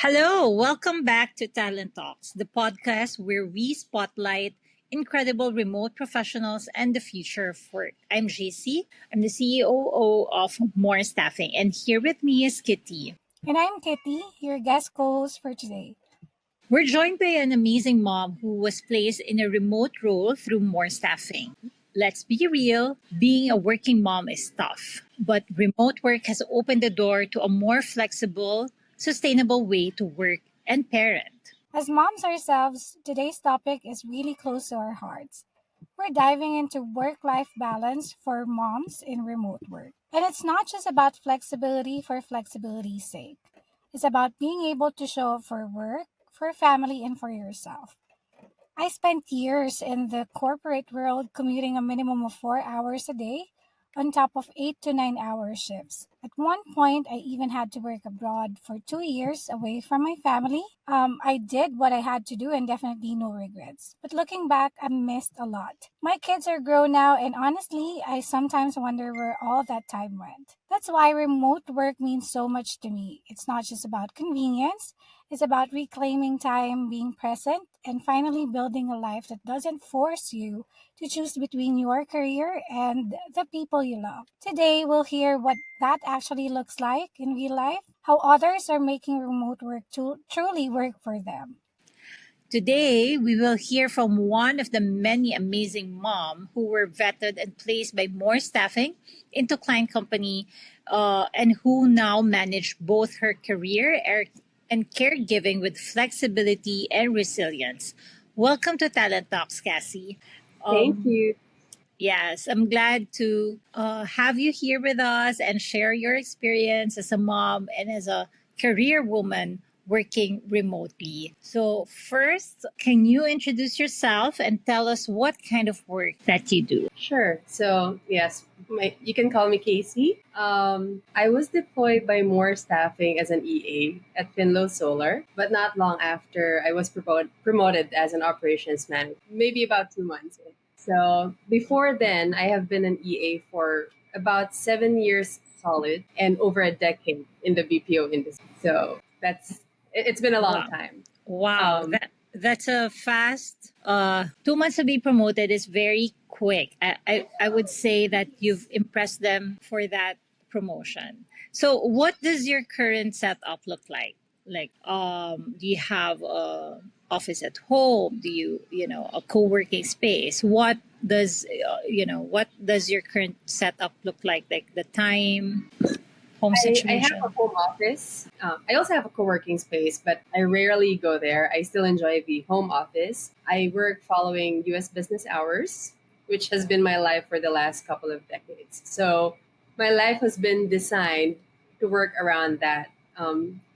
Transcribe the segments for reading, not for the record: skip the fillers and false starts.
Hello, welcome back to Talent Talks, the podcast where we spotlight incredible remote professionals and the future of work. I'm JC, I'm the CEO of More Staffing, and here with me is Kitty. And I'm Kitty, your guest co host for today. We're joined by an amazing mom who was placed in a remote role through More Staffing. Let's be real, being a working mom is tough, but remote work has opened the door to a more flexible, sustainable way to work and parent. As moms ourselves, today's topic is really close to our hearts. We're diving into work life balance for moms in remote work. And it's not just about flexibility for flexibility's sake, it's about being able to show up for work, for family, and for yourself. I spent years in the corporate world commuting a minimum of 4 hours a day on top of 8 to 9 hour shifts. At one point, I even had to work abroad for 2 years away from my family. I did what I had to do and definitely no regrets. But looking back, I missed a lot. My kids are grown now, and honestly, I sometimes wonder where all that time went. That's why remote work means so much to me. It's not just about convenience, it's about reclaiming time, being present, and finally building a life that doesn't force you to choose between your career and the people you love. Today, we'll hear what that actually looks like in real life, how others are making remote work to truly work for them. Today, we will hear from one of the many amazing moms who were vetted and placed by more staffing into client company and who now manage both her career and caregiving with flexibility and resilience. Welcome to Talent Talks, Cassie. Thank Um, you. yes, I'm glad to have you here with us and share your experience as a mom and as a career woman working remotely. So, first, can you introduce yourself and tell us what kind of work that you do? Sure. Yes, you can call me Casey. I was deployed by More Staffing as an EA at Finlow Solar, but not long after I was promoted as an operations manager, maybe about 2 months. So before then, I have been an EA for about 7 years solid and over a decade in the BPO industry. So it's been a long Wow. time. Wow, Um, that's a fast 2 months to be promoted is very quick. I would say that you've impressed them for that promotion. So what does your current setup look like? Like do you have a office at home? Do you a co-working space? What does your current setup look like the time, home I have a situation? home office. I also have a co-working space, but I rarely go there. I still enjoy the home office. I work following U.S. business hours, which has been my life for the last couple of decades. So my life has been designed to work around that.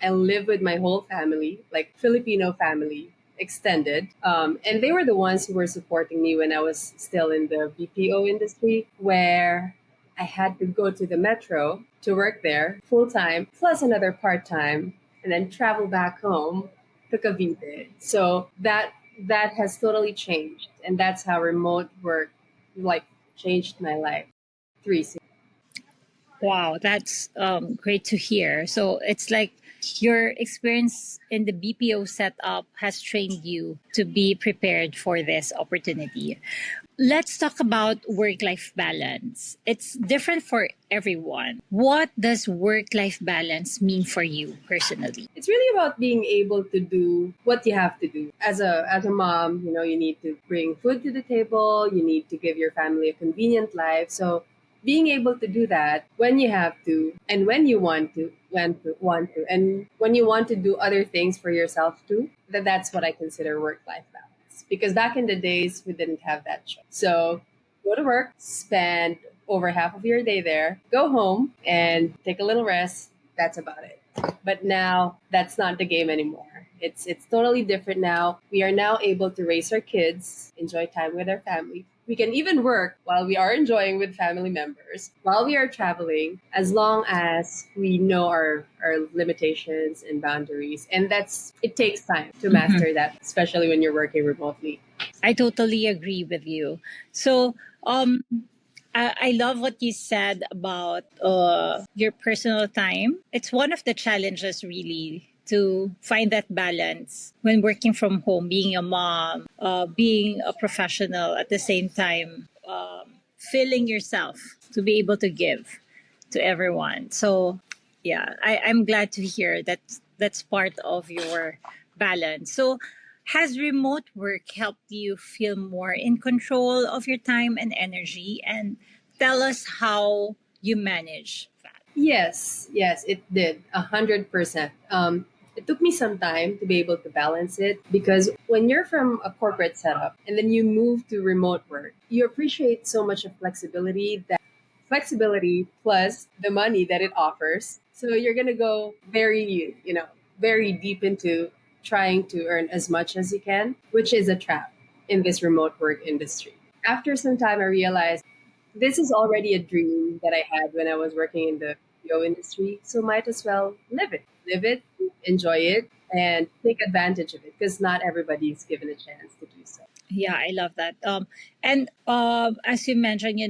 I live with my whole family, like Filipino family, extended. And they were the ones who were supporting me when I was still in the BPO industry, where I had to go to the metro to work there full time, plus another part time, and then travel back home to Cavite. So that has totally changed, and that's how remote work like changed my life. Three. Wow, that's great to hear. So it's like your experience in the BPO setup has trained you to be prepared for this opportunity. Let's talk about work life balance. It's different for everyone. What does work life balance mean for you personally? It's really about being able to do what you have to do. As a mom, you need to bring food to the table, you need to give your family a convenient life. So being able to do that when you have to and when you want to and when you want to do other things for yourself too, that's what I consider work life balance. Because back in the days we didn't have that choice. So go to work, spend over half of your day there, go home and take a little rest. That's about it. But now that's not the game anymore. It's totally different now. We are now able to raise our kids, enjoy time with our family. We can even work while we are enjoying with family members, while we are traveling, as long as we know our limitations and boundaries. And it takes time to Mhm. master that, especially when you're working remotely. I totally agree with you. So, I love what you said about your personal time. It's one of the challenges, really, to find that balance when working from home, being a mom, being a professional at the same time, filling yourself to be able to give to everyone. So, yeah, I'm glad to hear that that's part of your balance. So, has remote work helped you feel more in control of your time and energy? And tell us how you manage that. Yes, yes, it did 100%. It took me some time to be able to balance it because when you're from a corporate setup and then you move to remote work, you appreciate so much of flexibility plus the money that it offers. So you're gonna go very deep into trying to earn as much as you can, which is a trap in this remote work industry. After some time, I realized this is already a dream that I had when I was working in the BPO industry. So might as well live it, enjoy it, and take advantage of it because not everybody is given a chance to do so. Yeah, I love that. And as you mentioned,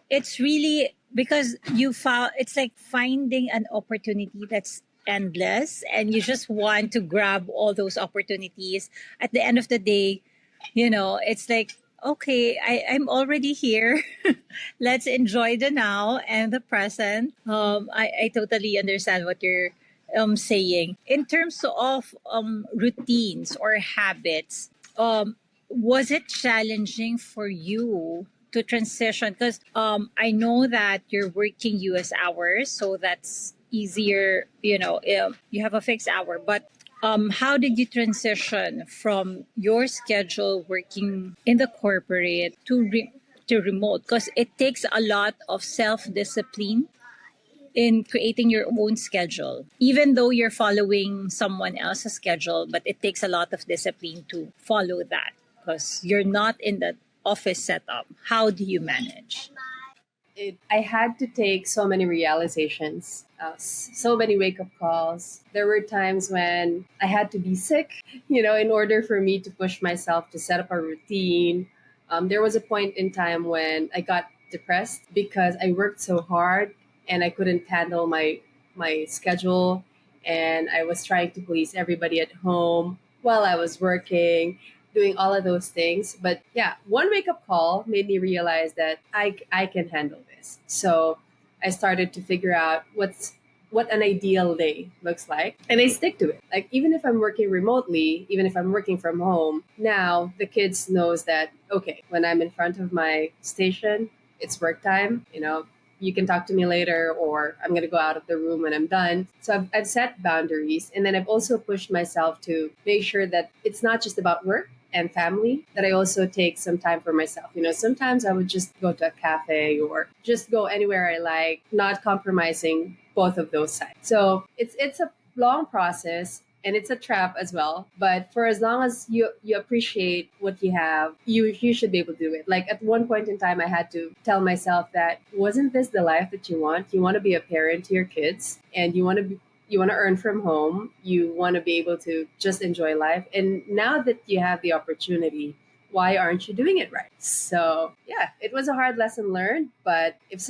it's really because you found it's like finding an opportunity that's endless, and you just want to grab all those opportunities. At the end of the day, it's like okay, I'm already here. Let's enjoy the now and the present. I totally understand what you're saying in terms of routines or habits. Was it challenging for you to transition? Because I know that you're working US hours, so that's easier. You have a fixed hour, but how did you transition from your schedule working in the corporate to remote? Because it takes a lot of self discipline in creating your own schedule, even though you're following someone else's schedule, but it takes a lot of discipline to follow that because you're not in the office setup. How do you manage? I had to take so many realizations, so many wake up calls. There were times when I had to be sick, in order for me to push myself to set up a routine. There was a point in time when I got depressed because I worked so hard and I couldn't handle my schedule, and I was trying to please everybody at home while I was working, doing all of those things. But yeah, one wake up call made me realize that I can handle this. So I started to figure out what an ideal day looks like, and I stick to it. Like even if I'm working remotely, even if I'm working from home, now the kids knows that okay, when I'm in front of my station, it's work time. You can talk to me later, or I'm going to go out of the room when I'm done. So I've set boundaries. And then I've also pushed myself to make sure that it's not just about work and family, that I also take some time for myself. Sometimes I would just go to a cafe or just go anywhere I like, not compromising both of those sides. So it's a long process, and it's a trap as well. But for as long as you appreciate what you have, you should be able to do it. Like at one point in time, I had to tell myself that wasn't this the life that you want? You want to be a parent to your kids, and you want to earn from home. You want to be able to just enjoy life. And now that you have the opportunity, why aren't you doing it right? So yeah, it was a hard lesson learned. But if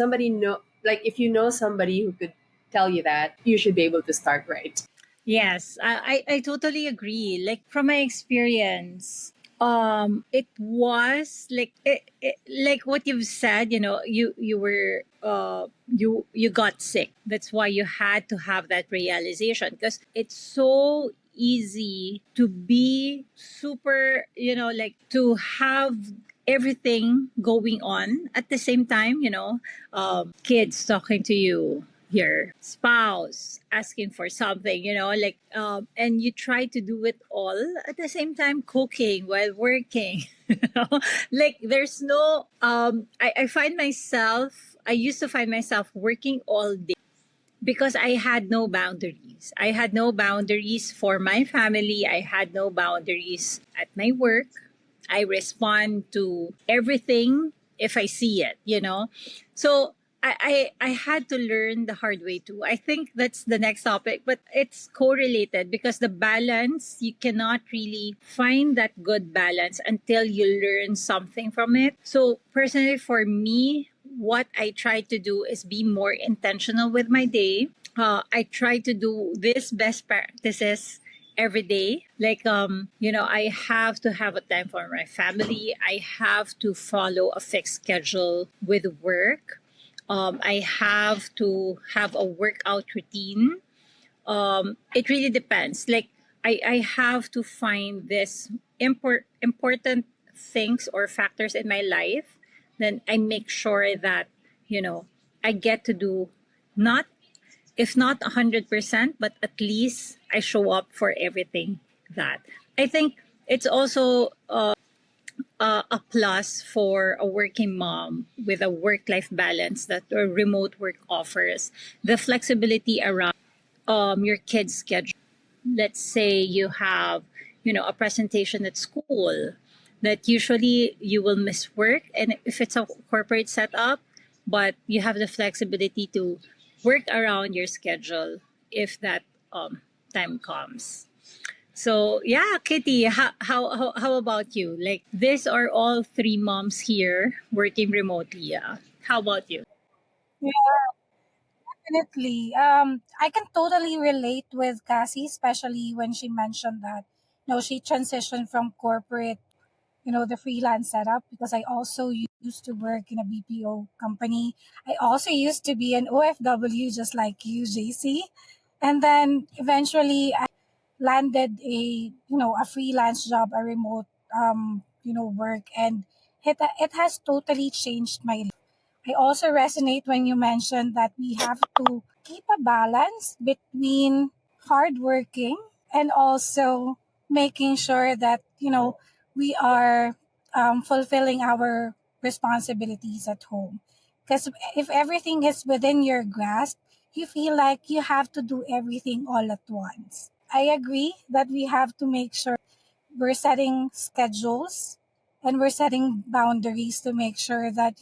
you know somebody who could tell you that, you should be able to start right. Yes, I totally agree. Like from my experience, it was like what you've said. You were you got sick. That's why you had to have that realization because it's so easy to be super. Like to have everything going on at the same time. Kids talking to you, your spouse asking for something, and you try to do it all at the same time, cooking while working. Like there's no, I used to find myself working all day because I had no boundaries. I had no boundaries for my family. I had no boundaries at my work. I respond to everything if I see it. So I had to learn the hard way too. I think that's the next topic, but it's correlated because the balance, you cannot really find that good balance until you learn something from it. So personally for me, what I try to do is be more intentional with my day. I try to do this best practices every day. Like, I have to have a time for my family. I have to follow a fixed schedule with work. I have to have a workout routine. It really depends. Like, I have to find this important things or factors in my life. Then I make sure that, you know, I get to do not, if not 100%, but at least I show up for everything that. I think it's also a plus for a working mom with a work life balance that a remote work offers. The flexibility around your kids' schedule. Let's say you have, a presentation at school that usually you will miss work, and if it's a corporate setup, but you have the flexibility to work around your schedule if that time comes. So yeah, Kitty, how about you? Like, these are all three moms here working remotely. Yeah. How about you? Yeah, definitely. I can totally relate with Cassie, especially when she mentioned that, she transitioned from corporate to, the freelance setup, because I also used to work in a BPO company. I also used to be an OFW just like you, JC. And then eventually landed a freelance job, a remote work, and it has totally changed my life. I also resonate when you mentioned that we have to keep a balance between hardworking and also making sure that we are fulfilling our responsibilities at home. Because if everything is within your grasp, you feel like you have to do everything all at once. I agree that we have to make sure we're setting schedules and we're setting boundaries to make sure that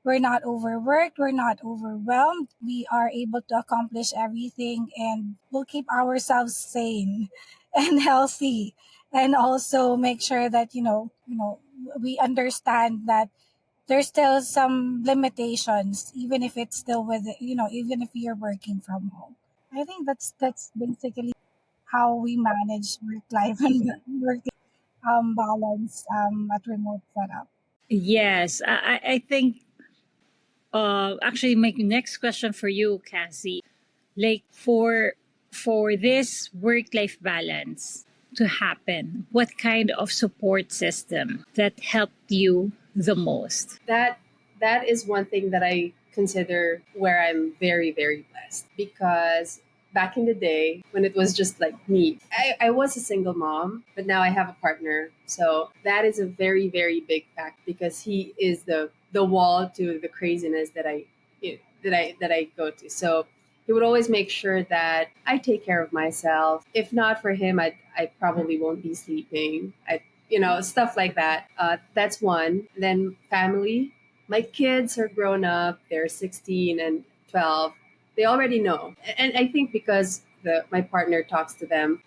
we're not overworked, we're not overwhelmed, we are able to accomplish everything, and we'll keep ourselves sane and healthy, and also make sure that we understand that there's still some limitations, even if it's still with even if you're working from home. I think that's basically how we manage work life and work balance at remote setup. Yes, I think actually my next question for you, Cassie, like for this work life balance to happen, what kind of support system that helped you the most? That is one thing that I consider where I'm very, very blessed, because back in the day when it was just like me, I was a single mom, but now I have a partner. So that is a very, very big fact, because he is the wall to the craziness that I go to. So he would always make sure that I take care of myself. If not for him, I probably won't be sleeping. Stuff like that. That's one. Then family. My kids are grown up. They're 16 and 12. They already know. And I think because my partner talks to them,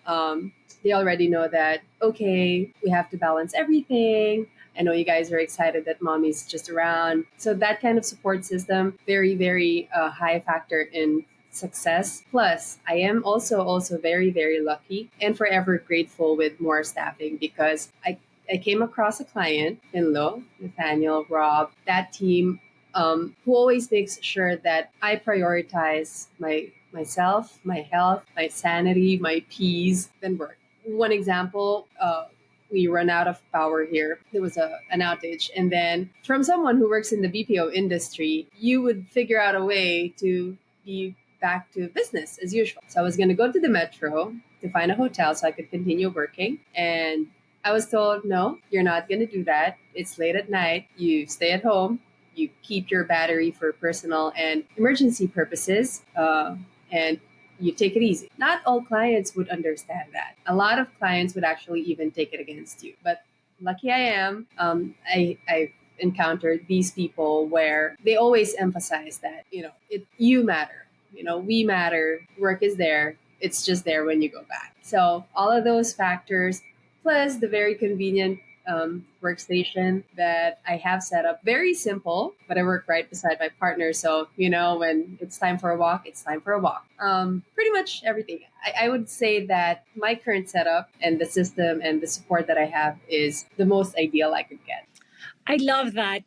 they already know that, okay, we have to balance everything. I know you guys are excited that mommy's just around. So that kind of support system, very, very high factor in success. Plus, I am also very, very lucky and forever grateful with more staffing, because I came across a client, Finlo, Nathaniel, Rob, that team, who always makes sure that I prioritize myself, my health, my sanity, my peace, then work. One example, we run out of power here. There was an outage. And then from someone who works in the BPO industry, you would figure out a way to be back to business as usual. So I was going to go to the metro to find a hotel so I could continue working. And I was told, no, you're not going to do that. It's late at night. You stay at home. You keep your battery for personal and emergency purposes. And you take it easy. Not all clients would understand that. A lot of clients would actually even take it against you. But lucky I am, I've encountered these people where they always emphasize that, you matter. We matter. Work is there. It's just there when you go back. So all of those factors, plus the very convenient workstation that I have set up. Very simple, but I work right beside my partner. So, when it's time for a walk, it's time for a walk. Pretty much everything. I would say that my current setup and the system and the support that I have is the most ideal I could get. I love that,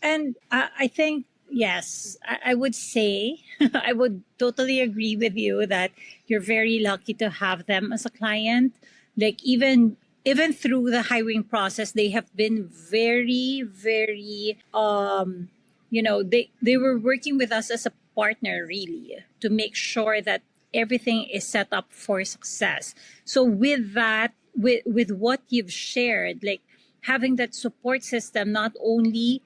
and I think, yes, I would say, I would totally agree with you that you're very lucky to have them as a client. Like, even through the hiring process, they have been very, very, they were working with us as a partner, really, to make sure that everything is set up for success. So with that, with what you've shared, like having that support system, not only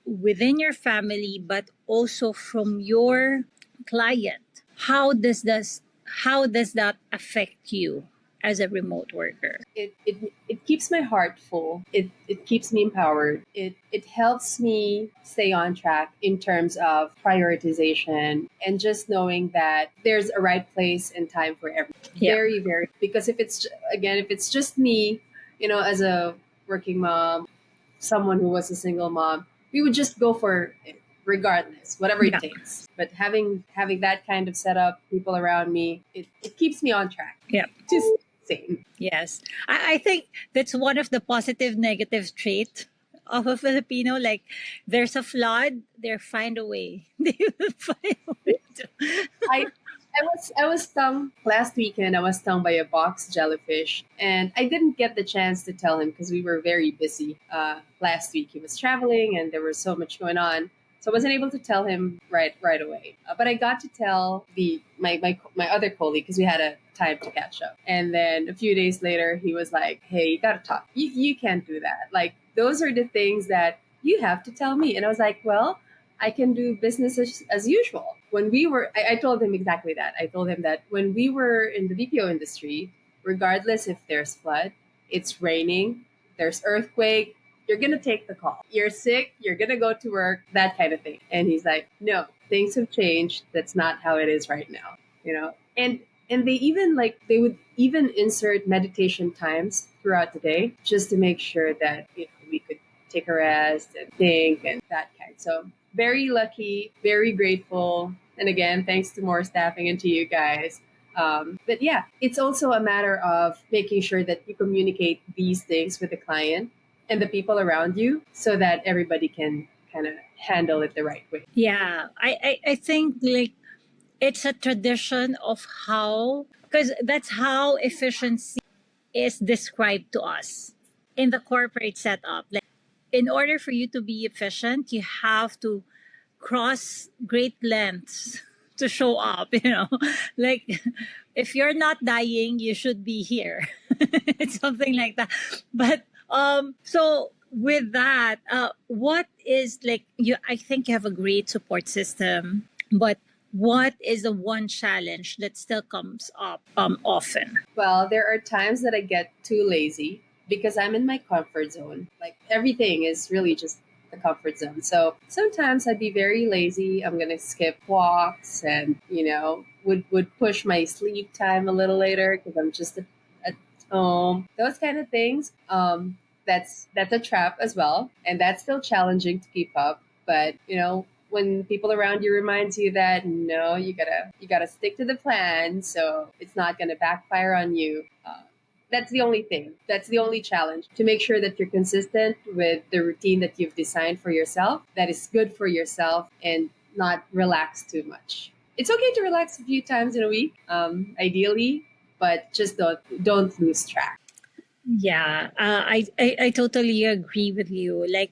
within your family but also from your client, how does that affect you as a remote worker? It keeps my heart full. It keeps me empowered. It helps me stay on track in terms of prioritization and just knowing that there's a right place and time for everything. Yeah. Very, very, because if it's just me, as a working mom, someone who was a single mom, we would just go for it regardless, whatever it Yeah. takes. But having that kind of setup, people around me, it keeps me on track. Yeah. Just same. Yes. I think that's one of the positive negative trait of a Filipino. Like, there's a flood, they'll find a way. They will find a way to. I I was stung last weekend. I was stung by a box jellyfish, and I didn't get the chance to tell him because we were very busy last week. He was traveling, and there was so much going on, so I wasn't able to tell him right away. But I got to tell my other colleague because we had a time to catch up. And then a few days later, he was like, "Hey, you gotta talk. You can't do that. Like those are the things that you have to tell me." And I was like, "Well, I can do business as usual." I told him exactly that. I told him that when we were in the BPO industry, regardless if there's flood, it's raining, there's earthquake, you're gonna take the call. You're sick, you're gonna go to work, that kind of thing. And he's like, "No, things have changed. That's not how it is right now." And they would even insert meditation times throughout the day just to make sure that we could take a rest and think and that kind. So very lucky, very grateful. And again, thanks to more staffing and to you guys. But yeah, it's also a matter of making sure that you communicate these things with the client and the people around you so that everybody can kind of handle it the right way. Yeah, I think, like, it's a tradition of how, because that's how efficiency is described to us in the corporate setup. Like, in order for you to be efficient, you have to cross great lengths to show up, like, if you're not dying, you should be here. It's something like that. But so with that, what is, like, I think you have a great support system, but what is the one challenge that still comes up often? Well, there are times that I get too lazy because I'm in my comfort zone. Like everything is really just the comfort zone. So sometimes I'd be very lazy. I'm gonna skip walks and would push my sleep time a little later because I'm just at home. Those kind of things. That's a trap as well, and that's still challenging to keep up. But when people around you reminds you that no, you gotta stick to the plan, so it's not gonna backfire on you. That's the only thing. That's the only challenge, to make sure that you're consistent with the routine that you've designed for yourself, that is good for yourself, and not relax too much. It's okay to relax a few times in a week, ideally, but just don't lose track. Yeah, I totally agree with you. Like,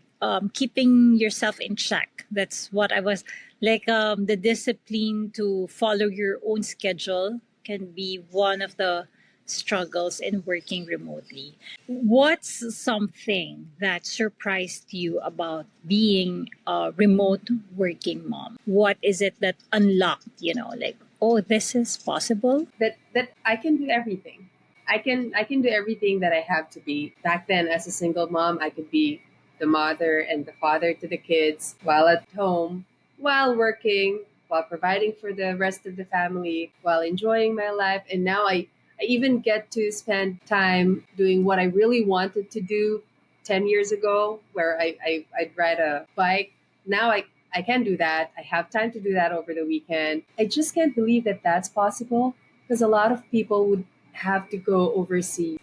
keeping yourself in check. That's what I was like. The discipline to follow your own schedule can be one of the struggles in working remotely. What's something that surprised you about being a remote working mom? What is it that unlocked, like, oh, this is possible? That I can do everything. I can do everything that I have to be. Back then, as a single mom, I could be the mother and the father to the kids while at home, while working, while providing for the rest of the family, while enjoying my life. And now I even get to spend time doing what I really wanted to do 10 years ago where I'd ride a bike. Now I can do that. I have time to do that over the weekend. I just can't believe that that's possible because a lot of people would have to go overseas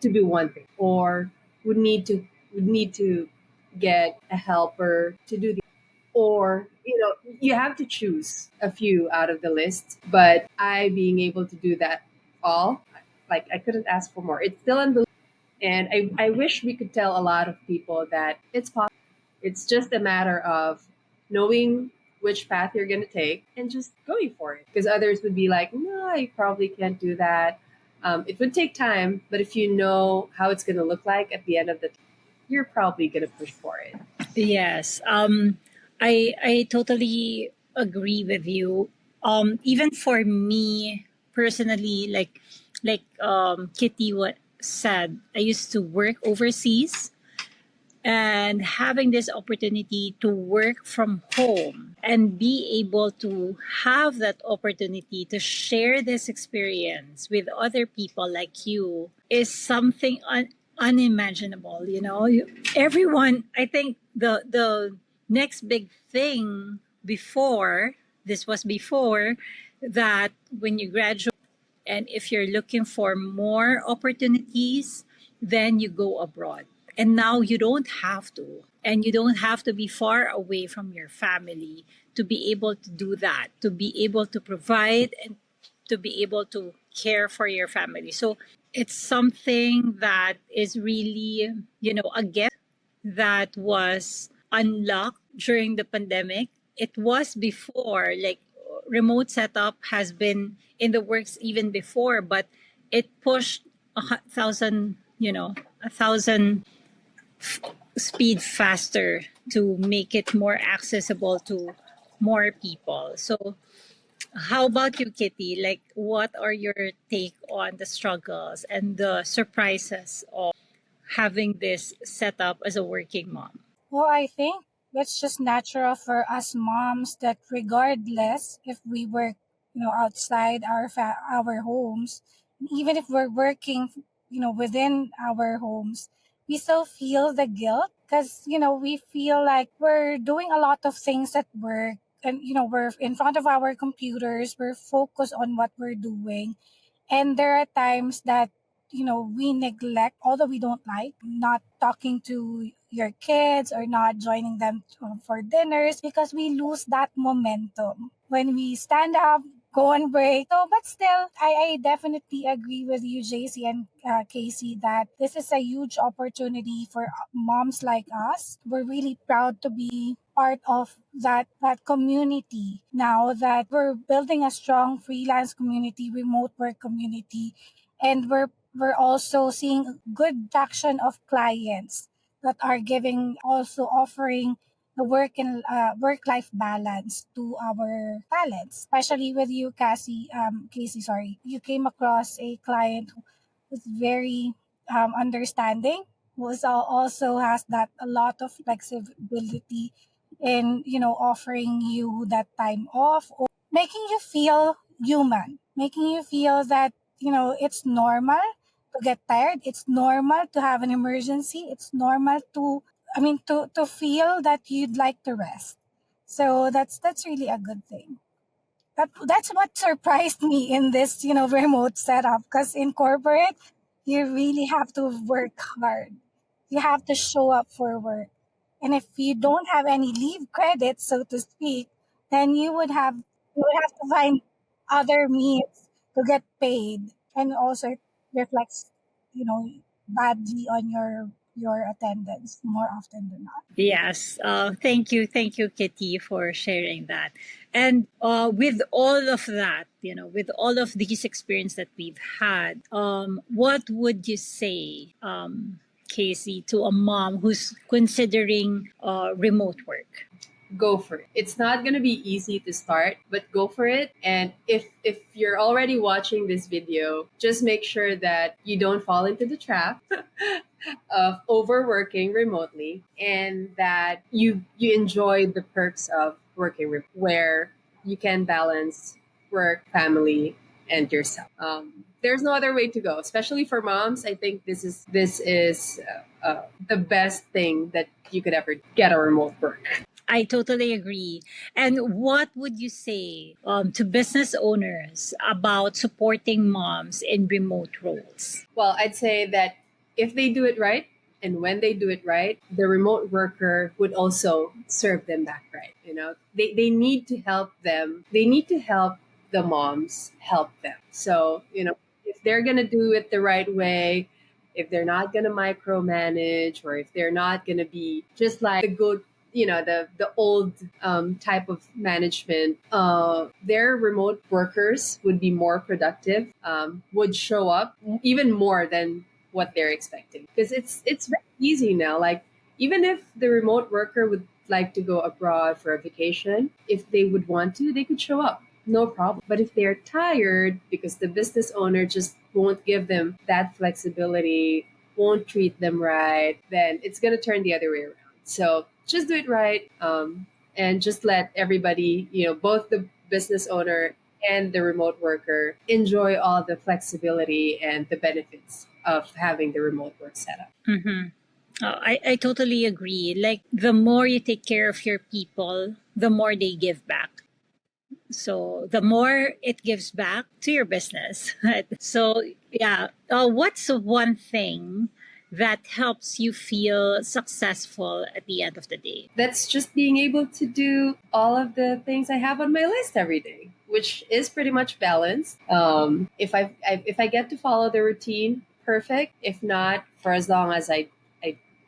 to do one thing or would need to would need to get a helper to do the or you have to choose a few out of the list, but I being able to do that all, like, I couldn't ask for more. It's still unbelievable, and I wish we could tell a lot of people that it's possible. It's just a matter of knowing which path you're going to take and just going for it, because others would be like, no, I probably can't do that. It would take time, but if you know how it's going to look like at the end of the time, you're probably going to push for it. Yes. I totally agree with you. Even for me personally, Kitty what said, I used to work overseas, and having this opportunity to work from home and be able to have that opportunity to share this experience with other people like you is something unimaginable. Everyone, I think the next big thing before, this was before that, when you graduate, and if you're looking for more opportunities, then you go abroad. And now you don't have to. And you don't have to be far away from your family to be able to do that, to be able to provide and to be able to care for your family. So it's something that is really, a gift that was unlocked during the pandemic. It was before, like, remote setup has been in the works even before, but it pushed 1,000, a thousand speed faster to make it more accessible to more people. So how about you, Kitty? Like, what are your take on the struggles and the surprises of having this setup as a working mom? Well, I think it's just natural for us moms that regardless if we work, outside our homes, even if we're working, within our homes, we still feel the guilt because, we feel like we're doing a lot of things at work and, we're in front of our computers, we're focused on what we're doing. And there are times that, we neglect, although we don't like, not talking to your kids or not joining them for dinners because we lose that momentum. When we stand up, go on break. So, but still, I definitely agree with you, JC and Casey, that this is a huge opportunity for moms like us. We're really proud to be part of that community now that we're building a strong freelance community, remote work community, and we're also seeing good traction of clients that are giving, also offering the work life balance to our talents, especially with you, Casey, sorry, you came across a client who was very understanding, who also has that a lot of flexibility in, offering you that time off, or making you feel human, making you feel that, it's normal to get tired, it's normal to have an emergency, it's normal to, to feel that you'd like to rest. So that's really a good thing. That's what surprised me in this, remote setup, because in corporate, you really have to work hard. You have to show up for work. And if you don't have any leave credits, so to speak, then you would have to find other means to get paid. And also it reflects, you know, badly on your attendance more often than not. Yes. Thank you, Kitty, for sharing that. And with all of that, with all of these experience that we've had, what would you say, Casey, to a mom who's considering remote work? Go for it. It's not going to be easy to start, but go for it. And if you're already watching this video, just make sure that you don't fall into the trap of overworking remotely, and that you enjoy the perks of working where you can balance work, family, and yourself. There's no other way to go, especially for moms. I think this is the best thing that you could ever get a remote work. I totally agree. And what would you say to business owners about supporting moms in remote roles? Well, I'd say that if they do it right, and when they do it right, the remote worker would also serve them back right. They need to help them. They need to help the moms help them. So, if they're going to do it the right way, if they're not going to micromanage, or if they're not going to be just like the good, the old type of management, their remote workers would be more productive, would show up even more than what they're expecting, because it's very easy now. Like, even if the remote worker would like to go abroad for a vacation, if they would want to, they could show up, no problem. But if they're tired because the business owner just won't give them that flexibility, won't treat them right, then it's going to turn the other way around. So just do it right, and just let everybody, both the business owner and the remote worker, enjoy all the flexibility and the benefits of having the remote work setup. Mm-hmm. I totally agree. Like, the more you take care of your people, the more they give back. So the more it gives back to your business. So, yeah. What's one thing that helps you feel successful at the end of the day? That's just being able to do all of the things I have on my list every day, which is pretty much balanced. If I get to follow the routine, perfect. If not, for as long as I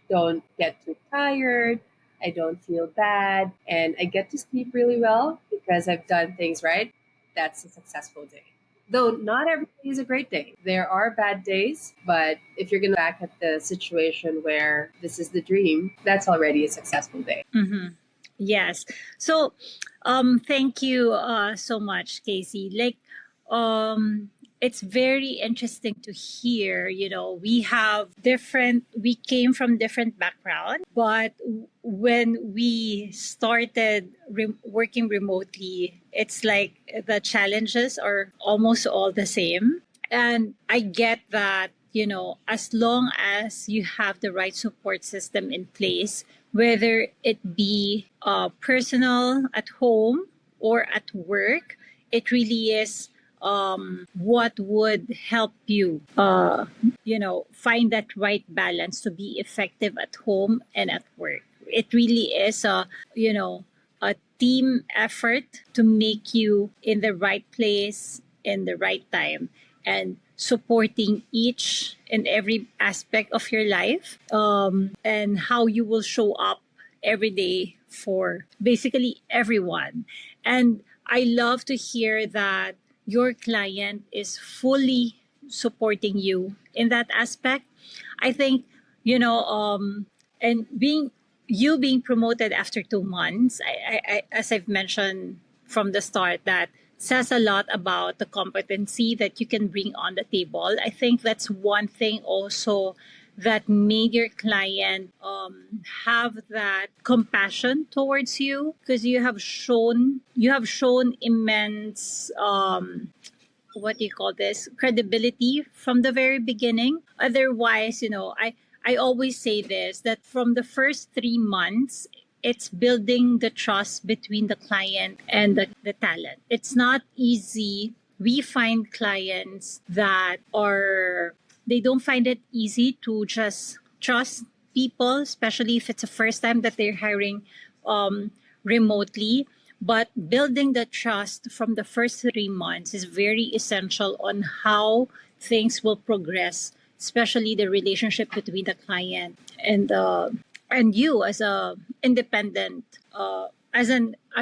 don't get too tired, I don't feel bad, and I get to sleep really well because I've done things right, that's a successful day. Though not every day is a great day. There are bad days, but if you're going to back at the situation where this is the dream, that's already a successful day. Mm-hmm. Yes. So, thank you so much, Casey. Like, it's very interesting to hear. We came from different background, but when we started working remotely, it's like the challenges are almost all the same. And I get that, as long as you have the right support system in place, whether it be personal at home or at work, it really is what would help you, find that right balance to be effective at home and at work. It really is a team effort to make you in the right place in the right time, and supporting each and every aspect of your life, and how you will show up every day for basically everyone. And I love to hear that your client is fully supporting you in that aspect. I think, and being promoted after 2 months, as I've mentioned from the start, that says a lot about the competency that you can bring on the table. I think that's one thing also that made your client have that compassion towards you, because you have shown immense, what do you call this, credibility from the very beginning. Otherwise, I always say this, that from the first 3 months, it's building the trust between the client and the talent. It's not easy. We find clients that they don't find it easy to just trust people, especially if it's the first time that they're hiring remotely. But building the trust from the first 3 months is very essential on how things will progress, especially the relationship between the client and you as a independent, a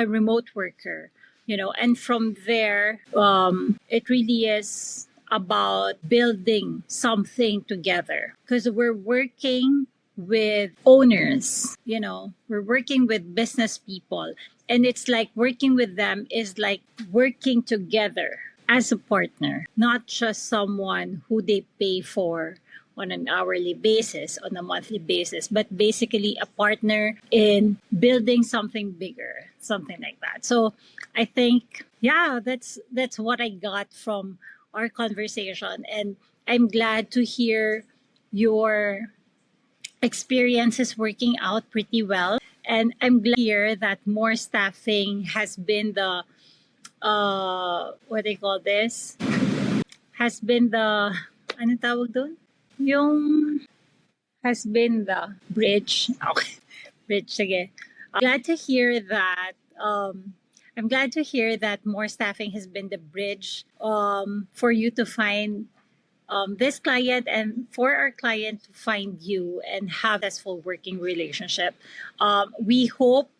remote worker. And from there, it really is about building something together, because we're working with owners, we're working with business people, and it's like working with them is like working together as a partner, not just someone who they pay for on an hourly basis, on a monthly basis, but basically a partner in building something bigger, something like that. So I think, yeah, that's what I got from our conversation, and I'm glad to hear your experiences working out pretty well. And I'm glad to hear that more staffing has been the what they call this, has been the ano tawag doon? Yung has been the bridge. Okay. Bridge, sige. Glad to hear that. I'm glad to hear that more staffing has been the bridge for you to find this client, and for our client to find you and have a successful working relationship. We hope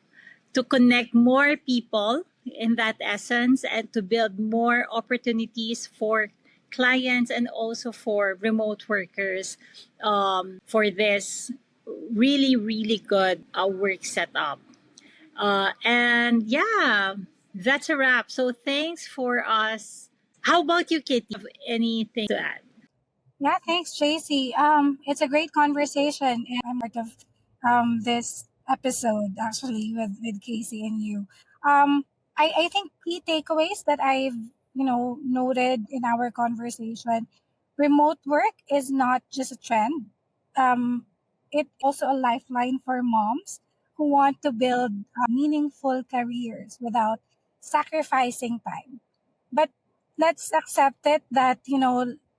to connect more people in that essence and to build more opportunities for clients and also for remote workers for this really, really good work setup. And yeah, that's a wrap. So thanks for us. How about you, Kitty? Have anything to add? Yeah, thanks, Tracy. It's a great conversation, and I'm part of this episode actually with Casey and you. I think key takeaways that I've noted in our conversation: remote work is not just a trend. It also a lifeline for moms who want to build meaningful careers without sacrificing time. But let's accept it that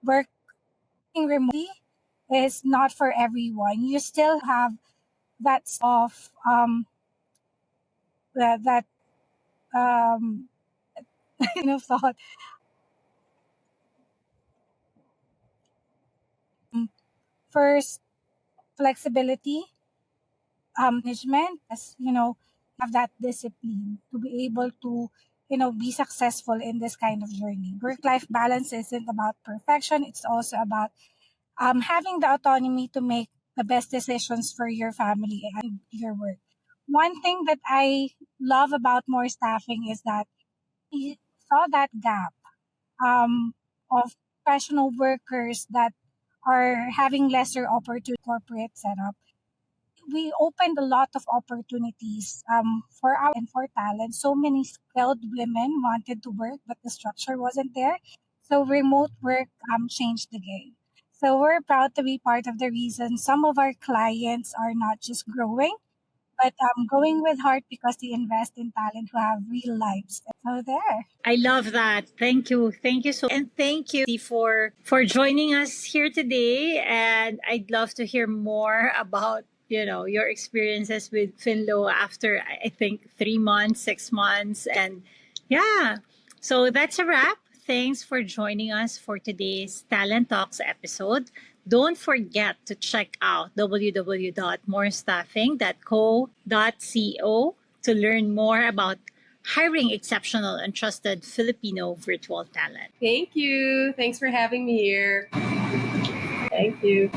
work remotely is not for everyone. You still have that of that um thought. First, flexibility, management, as have that discipline to be able to be successful in this kind of journey. Work life balance isn't about perfection, it's also about having the autonomy to make the best decisions for your family and your work. One thing that I love about more staffing is that we saw that gap of professional workers that are having lesser opportunity corporate setup. We opened a lot of opportunities for our and for talent. So many skilled women wanted to work, but the structure wasn't there. So remote work changed the game. So we're proud to be part of the reason some of our clients are not just growing, but going with heart because they invest in talent who have real lives. So there. I love that. Thank you. Thank you so much. And thank you for joining us here today. And I'd love to hear more about, your experiences with Finlo after I think 3 months, 6 months. And yeah. So that's a wrap. Thanks for joining us for today's Talent Talks episode. Don't forget to check out www.morestaffing.co.co to learn more about hiring exceptional and trusted Filipino virtual talent. Thank you. Thanks for having me here. Thank you.